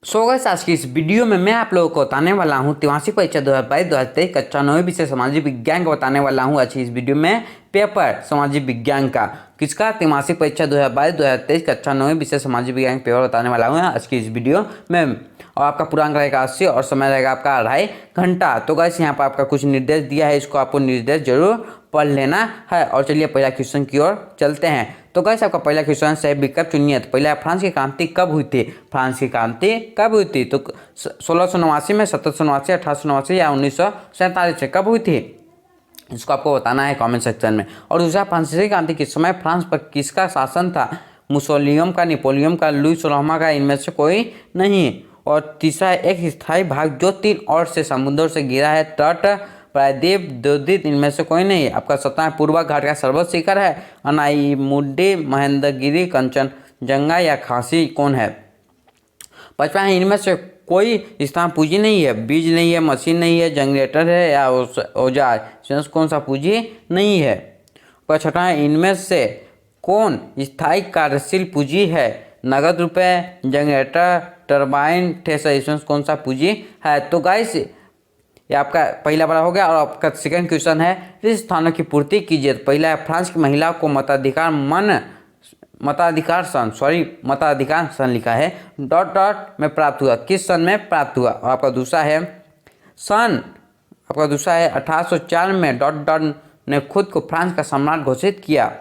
So guys आज की इस वीडियो में मैं आप लोगों को बताने वाला हूं तिमासिक परीक्षा 2022-2023 कक्षा 9 विषय सामाजिक विज्ञान का बताने वाला हूं। आज की इस वीडियो में पेपर सामाजिक विज्ञान का किसका तिमासिक परीक्षा 2022-2023 कक्षा 9 विषय सामाजिक विज्ञान पेपर बताने वाला हूं आज की इस वीडियो में। और आपका पूर्णांक रहेगा 80 और समय रहेगा आपका 2.5 घंटा। तो गाइस यहाँ पर आपका कुछ निर्देश दिया है, इसको आपको निर्देश जरूर पढ़ लेना है। और चलिए पहला क्वेश्चन की ओर चलते हैं। तो गाइस आपका पहला क्वेश्चन सही विकल्प चुनिए। तो पहला फ्रांस की क्रांति कब हुई थी? फ्रांस की क्रांति कब हुई थी? तो 1689 में, 1789, 1889 या 1947 से कब हुई थी? इसको आपको बताना है कमेंट सेक्शन में। और दूसरा, फ्रांसीसी क्रांति किस समय फ्रांस पर किसका शासन था? मुसोलियम का, नेपोलियन का, लुई 16वां का, इनमें से कोई नहीं। और तीसरा, एक स्थायी भाग जो 3 ओर से समुद्र से घिरा है, तट, प्रायद्वीप, द्वीप, इनमें से कोई नहीं। आपका 7वां, पूर्वा घाट का सर्वोच्च शिखर है अनाईमुड्डी, महेंद्रगिरी, कंचनजंगा या खासी कौन है? 5वां, इनमें से कोई स्थान पूंजी नहीं है, बीज नहीं है, मशीन नहीं है, जनरेटर है या औजार, इसमें से कौन सा पूंजी नहीं है? 6वां, इनमें से कौन स्थायी कार्यशील पूंजी है? नगद रुपए, जनरेटर, टरबाइन, थ्रेशर, इसमें से कौन सा पूंजी है? तो गाइस ये आपका पहला बड़ा हो गया। और आपका सेकंड क्वेश्चन है, इस स्थानों की पूर्ति कीजिए। तो पहला है, फ्रांस की महिला को मताधिकार सन लिखा है डॉट डॉट में प्राप्त हुआ, किस सन में प्राप्त हुआ? और आपका दूसरा है 1804 में डॉट डॉट ने खुद को फ्रांस का सम्राट घोषित किया।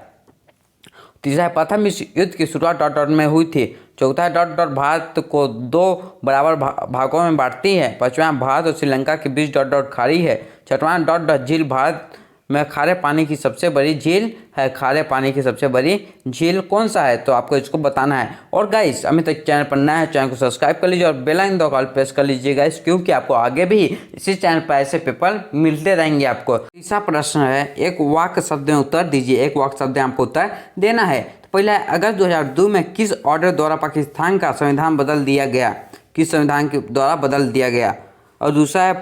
तीसरा है, प्रथम विश्व युद्ध की शुरुआत डॉट डॉट में हुई थी। चौथा है, डॉट डॉट भारत को 2 बराबर भागों में बांटती है। 5वां, भारत और श्रीलंका के बीच डॉट डॉट खाड़ी है। 6वां, डॉट डॉट झील भारत में खारे पानी की सबसे बड़ी झील है। खारे पानी की सबसे बड़ी झील कौन सा है? तो आपको इसको बताना है। और गाइस अभी तक चैनल पर नया है, चैनल को सब्सक्राइब कर लीजिए और बेल आइकन दो कॉल प्रेस कर लीजिए गाइस, क्योंकि आपको आगे भी इसी चैनल पर ऐसे पेपर मिलते रहेंगे आपको। तीसरा प्रश्न है, एक वाक्य शब्द में उत्तर दीजिए। एक वाक्य शब्द में आपको उत्तर देना है। तो पहला है, अगस्त 2002 में किस ऑर्डर द्वारा पाकिस्तान का संविधान बदल दिया गया? किस संविधान के द्वारा बदल दिया गया? और दूसरा है,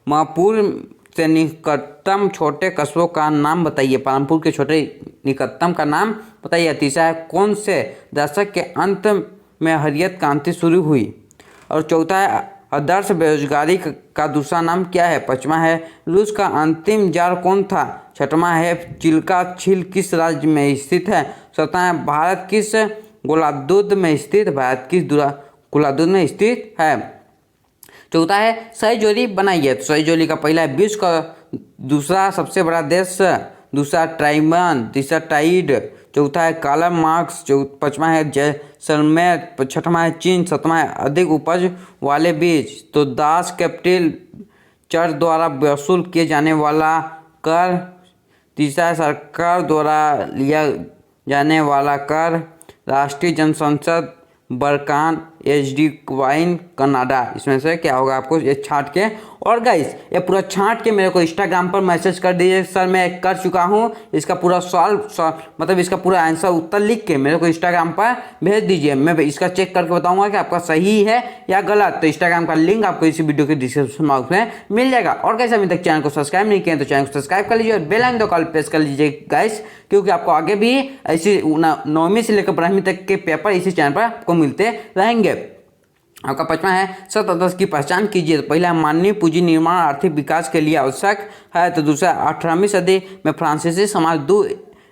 पालमपुर से निकटतम छोटे कस्बों का नाम बताइए। पालमपुर के छोटे निकटतम का नाम बताइए। तीसरा है, कौन से दशक के अंत में हरित क्रांति शुरू हुई? और चौथा है, आदर्श बेरोजगारी का दूसरा नाम क्या है? 5वां है, रूस का अंतिम जार कौन था? 6वां है, चिल्का झील किस राज्य में स्थित है? 7वां है, भारत किस गोलार्ध में स्थित गोलार्ध में स्थित है? चौथा है, सही जोड़ी बनाइए। तो सही जोड़ी का पहला है विश्व का दूसरा सबसे बड़ा देश, दूसरा टाइवान, तीसरा टाइड, चौथा है कार्ल मार्क्स, 5वां है जैसलमेर, 6वां है चीन, 7वां है अधिक उपज वाले बीज। तो दास कैपिटल चर्च द्वारा वसूल किए जाने वाला कर। तीसरा है, सरकार द्वारा लिया जाने वाला कर। राष्ट्रीय जनसंसद बरकान, HD वाइन, कनाडा, इसमें से क्या होगा आपको ये छांट के। और गाइस ये पूरा छांट के मेरे को इंस्टाग्राम पर मैसेज कर दीजिए, सर मैं कर चुका हूँ। इसका पूरा मतलब इसका पूरा आंसर उत्तर लिख के मेरे को इंस्टाग्राम पर भेज दीजिए। मैं इसका चेक करके बताऊंगा कि आपका सही है या गलत। तो इंस्टाग्राम का लिंक आपको इसी वीडियो के डिस्क्रिप्शन बॉक्स में मिल जाएगा। और गाइस अभी तक चैनल को सब्सक्राइब नहीं किया तो चैनल को सब्सक्राइब कर लीजिए और बेल आइकन दो कॉल प्रेस कर लीजिए गाइस, क्योंकि आपको आगे भी ऐसी 9वीं से लेकर 12वीं तक के पेपर इसी चैनल पर आपको मिलते रहेंगे। आपका 5वां है, सत आदर्श की पहचान कीजिए। तो पहला, मानवीय पूंजी निर्माण आर्थिक विकास के लिए आवश्यक है। तो दूसरा, 18वीं सदी में फ्रांसीसी समाज 2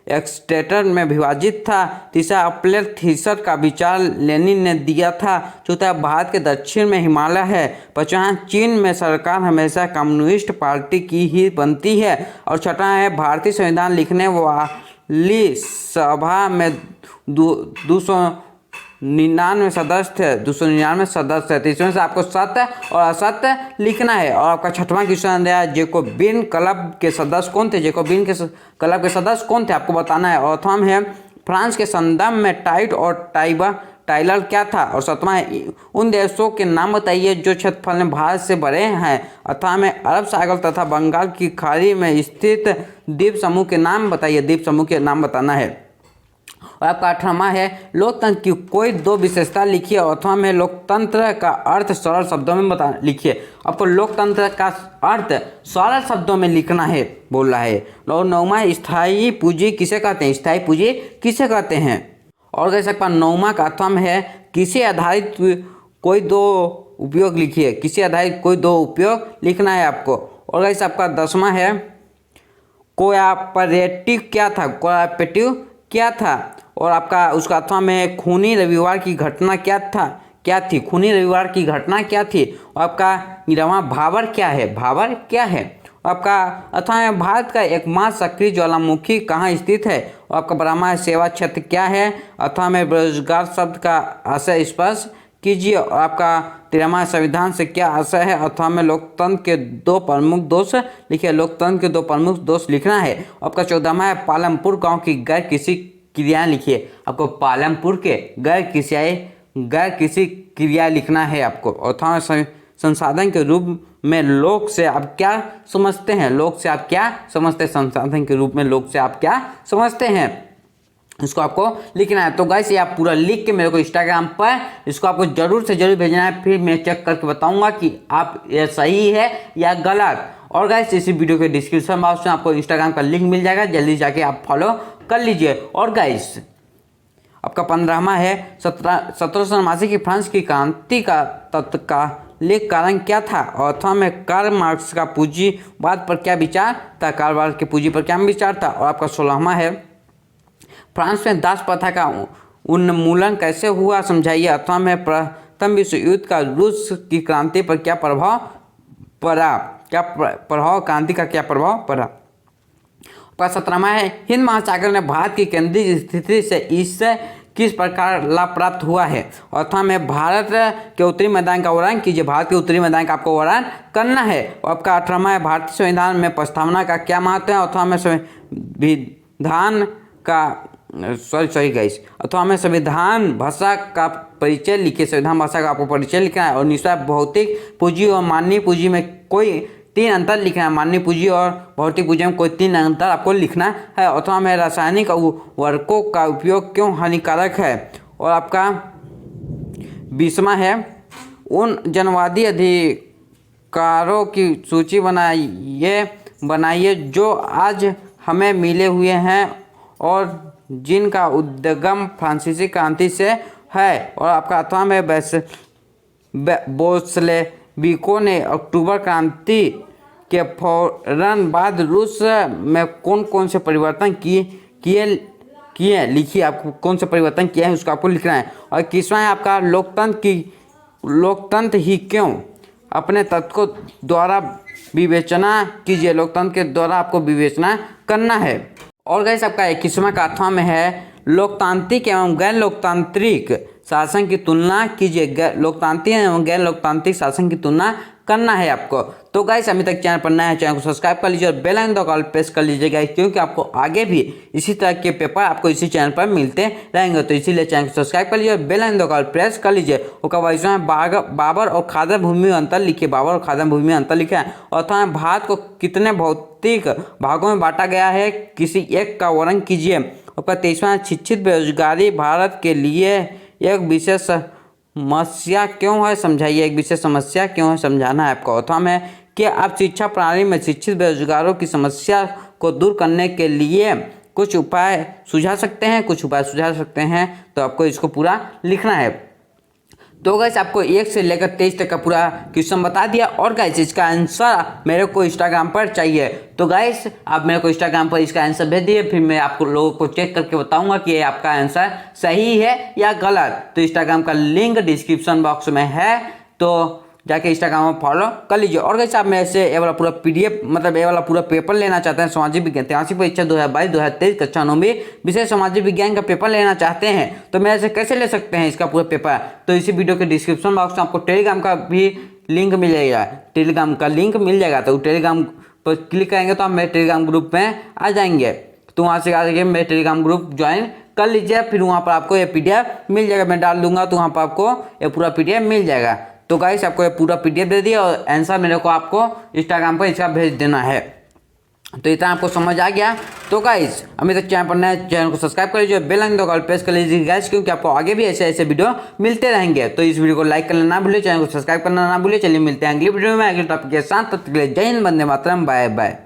एक्सटेटर में विभाजित था। तीसरा, अपलेट थीसर का विचार लेनिन ने दिया था। चौथा, भारत के दक्षिण में हिमालय है। 5वां, चीन में सरकार हमेशा कम्युनिस्ट पार्टी की ही बनती है। और 6वां है, भारतीय संविधान लिखने वाली सभा में 299 सदस्य थे। 299 सदस्य थे। इसमें से आपको सत्य और असत्य लिखना है। और आपका 6वां क्वेश्चन है, जैकोबिन क्लब के सदस्य कौन थे? जैकोबिन के क्लब के सदस्य कौन थे आपको बताना है। और 8वां है, फ्रांस के संदर्भ में टाइट और टाइलर क्या था? और 7वां है, उन देशों के नाम बताइए जो क्षेत्रफल में भारत से बड़े हैं। 8वां में, अरब सागर तथा बंगाल की खाड़ी में स्थित द्वीप समूह के नाम बताइए। द्वीप समूह के नाम बताना है। और आपका 8वां है, लोकतंत्र की कोई 2 विशेषता लिखिए। और 8वां में, लोकतंत्र का अर्थ सरल शब्दों में लिखिए। आपको लोकतंत्र का अर्थ सरल शब्दों में लिखना है बोल रहा है। और 9वां, स्थायी पूंजी किसे कहते हैं? स्थायी पूंजी किसे कहते हैं? और कह सकता 9वां का 8वां है, किसे आधारित कोई दो उपयोग लिखिए। किसी आधारित कोई दो उपयोग लिखना है आपको। और गाइस आपका 10वां है कोऑपरेटिव क्या था, कोऑपरेटिव क्या था। और आपका उसका 8वां में खूनी रविवार की घटना क्या थी, खूनी रविवार की घटना क्या थी। और आपका 9वां भाबर क्या है, भाबर क्या है। आपका 8वां में भारत का एकमात्र सक्रिय ज्वालामुखी कहाँ स्थित है। और आपका 12वां सेवा क्षेत्र क्या है। 8वां में बेरोजगार शब्द का आशय स्पष्ट कीजिए। और आपका 13वां संविधान से क्या आशय है। 8वां में लोकतंत्र के दो प्रमुख दोष लिखिए, लोकतंत्र के दो प्रमुख दोष लिखना है। आपका 14वां है पालमपुर गांव की गैर कृषि क्रियाएं लिखिए। आपको पालमपुर के गैर कृषि क्रिया लिखना है आपको। और 8वां संसाधन के रूप में लोक से आप क्या समझते हैं, लोक से आप क्या समझते हैं, संसाधन के रूप में लोक से आप क्या समझते हैं, इसको आपको लिखना है। तो गाइस ये आप पूरा लिख के मेरे को इंस्टाग्राम पर इसको आपको जरूर से जरूर भेजना है, फिर मैं चेक करके बताऊंगा कि आप ये सही है या गलत। और गाइस इसी वीडियो के डिस्क्रिप्शन बॉक्स में आपको इंस्टाग्राम का लिंक मिल जाएगा, जल्दी जाके आप फॉलो कर लीजिए। और गाइस आपका 15वां है 1789 की फ्रांस की क्रांति का तत्कालिक कारण क्या था। और 8वां में कार्ल मार्क्स का पूंजीवाद पर क्या विचार था, कार्ल के पूंजी पर क्या विचार था। और आपका 16वां है फ्रांस में दास प्रथा का उन्मूलन कैसे हुआ समझाइए। 8वां में प्रथम विश्व युद्ध का रूस की क्रांति पर क्या प्रभाव पड़ा, क्रांति का क्या प्रभाव पड़ा। 17वां है हिंद महासागर ने भारत की केंद्रीय स्थिति से इससे किस प्रकार लाभ प्राप्त हुआ है। 8वां में भारत के उत्तरी मैदान का वर्णन कीजिए, भारत के उत्तरी मैदान का आपको वर्णन करना है। और आपका 18वां है भारतीय संविधान में प्रस्तावना का क्या महत्व है। 8वां में संविधान का गाइस 8वां में संविधान भाषा का परिचय लिखिए, संविधान भाषा का आपको परिचय लिखना है। और 19वां भौतिक पूंजी और मानवीय पूंजी में कोई 3 अंतर लिखना है, मानवीय पूंजी और भौतिक पूंजी में कोई 3 अंतर आपको लिखना है। 8वां में रासायनिक उर्वरकों का उपयोग क्यों हानिकारक है। और आपका 20वां है उन जनवादी अधिकारों की सूची बनाइए जो आज हमें मिले हुए हैं और जिनका उद्गम फ्रांसीसी क्रांति से है। और आपका 8वां में बोल्शेविकों ने अक्टूबर क्रांति के फौरन बाद रूस में कौन कौन से परिवर्तन किए लिखिए, आपको कौन से परिवर्तन किए हैं उसको आपको लिखना है। और 21वां है आपका लोकतंत्र ही क्यों, अपने तत्व को द्वारा विवेचना कीजिए, लोकतंत्र के द्वारा आपको विवेचना करना है। और गाइस आपका 21वां का 8वां में है लोकतांत्रिक एवं गैर लोकतांत्रिक शासन की तुलना कीजिए, लोकतांत्रिक एवं गैर लोकतांत्रिक शासन की तुलना करना है आपको। तो गाइस अभी तक चैनल पर नया है, चैनल को सब्सक्राइब कर लीजिए और बेल आइकन दबाकर ऑल प्रेस कर लीजिएगा, क्योंकि आपको आगे भी इसी तरह के पेपर आपको इसी चैनल पर मिलते रहेंगे। तो इसीलिए चैनल को सब्सक्राइब कर लीजिए और बेल आइकन दबाकर ऑल प्रेस कर लीजिए। उसका 22वां है बाबर और खादर भूमि में अंतर लिखिए, बाबर और खादर भूमि में अंतर लिखा है। और 8वां भारत को कितने भौतिक भागों में बांटा गया है, किसी एक का वर्णन कीजिए। आपका 23वां शिक्षित बेरोजगारी भारत के लिए एक विशेष समस्या क्यों है समझाइए, एक विशेष समस्या क्यों है समझाना है आपको। 8वां में कि आप शिक्षा प्रणाली में शिक्षित बेरोजगारों की समस्या को दूर करने के लिए कुछ उपाय सुझा सकते हैं, तो आपको इसको पूरा लिखना है। तो गाइस आपको 1 से लेकर 23 तक का पूरा क्वेश्चन बता दिया। और गाइस इसका आंसर मेरे को इंस्टाग्राम पर चाहिए, तो गाइस आप मेरे को इंस्टाग्राम पर इसका आंसर भेज दिए, फिर मैं आपको लोगों को चेक करके बताऊंगा कि ये आपका आंसर सही है या गलत। तो इंस्टाग्राम का लिंक डिस्क्रिप्शन बॉक्स में है, तो जाके इंस्टाग्राम में फॉलो कर लीजिए। और गाइस आप मेरे से ये वाला पूरा PDF मतलब ये वाला पूरा पेपर लेना चाहते हैं, सामाजिक विज्ञान 83 परीक्षा 2022-2023 कक्षा 9वीं विषय सामाजिक विज्ञान का पेपर लेना चाहते हैं, तो मेरे से कैसे ले सकते हैं इसका पूरा पेपर। तो इसी वीडियो के डिस्क्रिप्शन बॉक्स में आपको टेलीग्राम का भी लिंक मिल जाएगा, टेलीग्राम का लिंक मिल जाएगा। तो टेलीग्राम पर क्लिक करेंगे तो आप मेरे टेलीग्राम ग्रुप में आ जाएंगे, तो वहाँ से आगे मेरे टेलीग्राम ग्रुप ज्वाइन कर लीजिए। फिर वहाँ पर आपको ये PDF मिल जाएगा, मैं डाल दूंगा, तो वहाँ पर आपको ये पूरा PDF मिल जाएगा। तो गाइस आपको ये पूरा PDF दे दिया और आंसर मेरे को आपको इंस्टाग्राम पर इसका भेज देना है। तो इतना आपको समझ आ गया। तो गाइस अभी तक चैनल पर नए, चैनल को सब्सक्राइब कर लीजिए, बेल आइकन दबाकर प्रेस कर लीजिए गाइस, क्योंकि आपको आगे भी ऐसे वीडियो मिलते रहेंगे। तो इस वीडियो को लाइक करना ना भूलिए, चैनल को सब्सक्राइब करना ना भूलिए। चलिए मिलते हैं अगली वीडियो में अगले टॉपिक के साथ, तब तक के लिए जय हिंद, वंदे मातरम, बाय बाय।